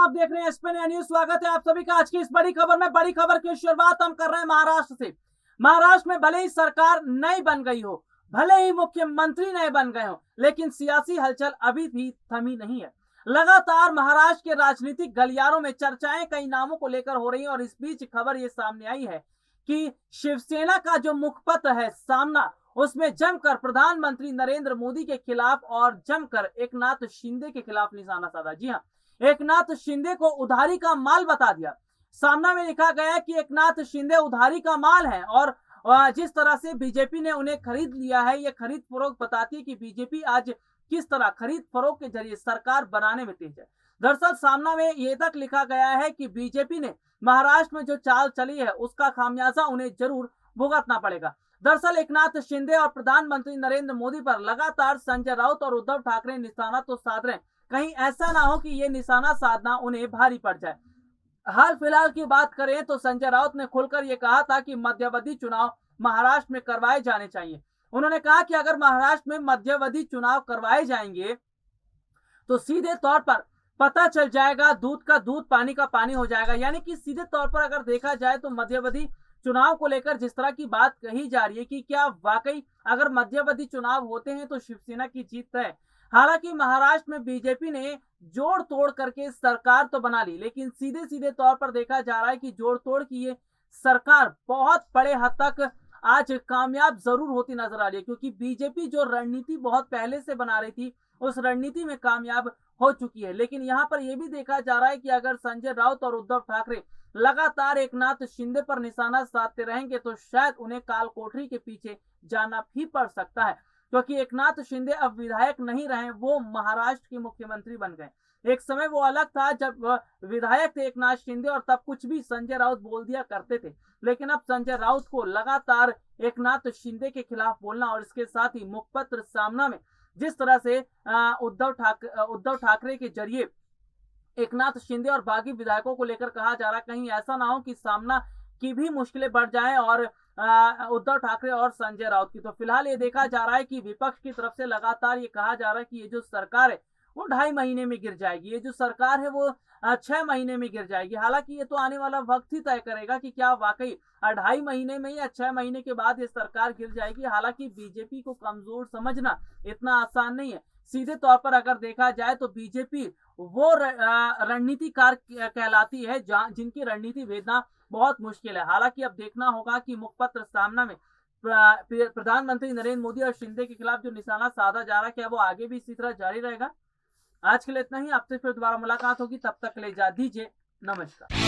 आप देख रहे हैं एसपी न्यूज। स्वागत है आप सभी का आज की इस बड़ी खबर में। बड़ी खबर की शुरुआत हम कर रहे हैं महाराष्ट्र से। महाराष्ट्र में भले ही सरकार नई बन गई हो, भले ही मुख्यमंत्री नए बन गए हो, लेकिन सियासी हलचल अभी भी थमी नहीं है। लगातार महाराष्ट्र के राजनीतिक गलियारों में चर्चाएं कई नामों को लेकर हो रही हैं और इस बीच खबर ये सामने आई है कि शिवसेना का जो मुखपत्र है सामना, उसमें जमकर प्रधानमंत्री नरेंद्र मोदी के खिलाफ और जमकर एकनाथ शिंदे के खिलाफ निशाना साधा। जी हाँ, एकनाथ शिंदे को उधारी का माल बता दिया। सामना में लिखा गया है कि एकनाथ शिंदे उधारी का माल है और जिस तरह से बीजेपी ने उन्हें खरीद लिया है, यह खरीद फरोख्त बताती है कि बीजेपी आज किस तरह खरीद फरोख्त के जरिए सरकार बनाने में तेज है। दरअसल सामना में यह तक लिखा गया है कि बीजेपी ने महाराष्ट्र में जो चाल चली है उसका खामियाजा उन्हें जरूर भुगतना पड़ेगा। दरअसल एकनाथ शिंदे और प्रधानमंत्री नरेंद्र मोदी पर लगातार संजय राउत और उद्धव ठाकरे निशाना तो साध रहे हैं, कहीं ऐसा ना हो कि ये निशाना साधना उन्हें भारी पड़ जाए। हाल फिलहाल की बात करें तो संजय राउत ने खुलकर यह कहा था कि मध्यावधि चुनाव महाराष्ट्र में करवाए जाने चाहिए। उन्होंने कहा कि अगर महाराष्ट्र में मध्यावधि चुनाव करवाए जाएंगे तो सीधे तौर पर पता चल जाएगा, दूध का दूध पानी का पानी हो जाएगा। यानी कि सीधे तौर पर अगर देखा जाए तो मध्यावधि चुनाव को लेकर जिस तरह की बात कही जा रही है कि क्या वाकई अगर मध्यावधि चुनाव होते हैं तो शिवसेना की जीत है। हालांकि महाराष्ट्र में बीजेपी ने जोड़ तोड़ करके सरकार तो बना ली, लेकिन सीधे सीधे तौर पर देखा जा रहा है कि जोड़ तोड़ की ये सरकार बहुत बड़े हद तक आज कामयाब जरूर होती नजर आ रही है, क्योंकि बीजेपी जो रणनीति बहुत पहले से बना रही थी उस रणनीति में कामयाब हो चुकी है। लेकिन यहाँ पर यह भी देखा जा रहा है कि अगर संजय राउत और उद्धव ठाकरे लगातार एकनाथ शिंदे पर निशाना साधते रहेंगे तो शायद उन्हें काल कोठरी के पीछे जाना भी पड़ सकता है, क्योंकि एकनाथ शिंदे अब विधायक नहीं रहे, वो महाराष्ट्र के मुख्यमंत्री बन गए। एक समय वो अलग था जब विधायक थे एकनाथ शिंदे और तब कुछ भी संजय राउत बोल दिया करते थे, लेकिन अब संजय राउत को लगातार एकनाथ शिंदे के खिलाफ बोलना और इसके साथ ही मुखपत्र सामना में जिस तरह से उद्धव ठाकरे के जरिए एकनाथ शिंदे और बागी विधायकों को लेकर कहा जा रहा है, कहीं ऐसा ना हो कि सामना की भी मुश्किलें बढ़ जाएं और उद्धव ठाकरे और संजय राउत की। तो फिलहाल ये देखा जा रहा है कि विपक्ष की तरफ से लगातार ये कहा जा रहा है कि ये जो सरकार है वो 2.5 महीने में गिर जाएगी, ये जो सरकार है वो 6 महीने में गिर जाएगी। हालांकि ये तो आने वाला वक्त ही तय करेगा कि क्या वाकई 2.5 महीने में या 6 महीने के बाद ये सरकार गिर जाएगी। हालांकि बीजेपी को कमजोर समझना इतना आसान नहीं है। सीधे तौर पर अगर देखा जाए तो बीजेपी वो रणनीतिकार कहलाती है जिनकी रणनीति भेदना बहुत मुश्किल है। हालांकि अब देखना होगा कि मुखपत्र सामना में प्रधानमंत्री नरेंद्र मोदी और शिंदे के खिलाफ जो निशाना साधा जा रहा है, क्या वो आगे भी इसी तरह जारी रहेगा। आज के लिए इतना ही, आपसे फिर दोबारा मुलाकात होगी, तब तक के लिए इजाजत दीजिए, नमस्कार।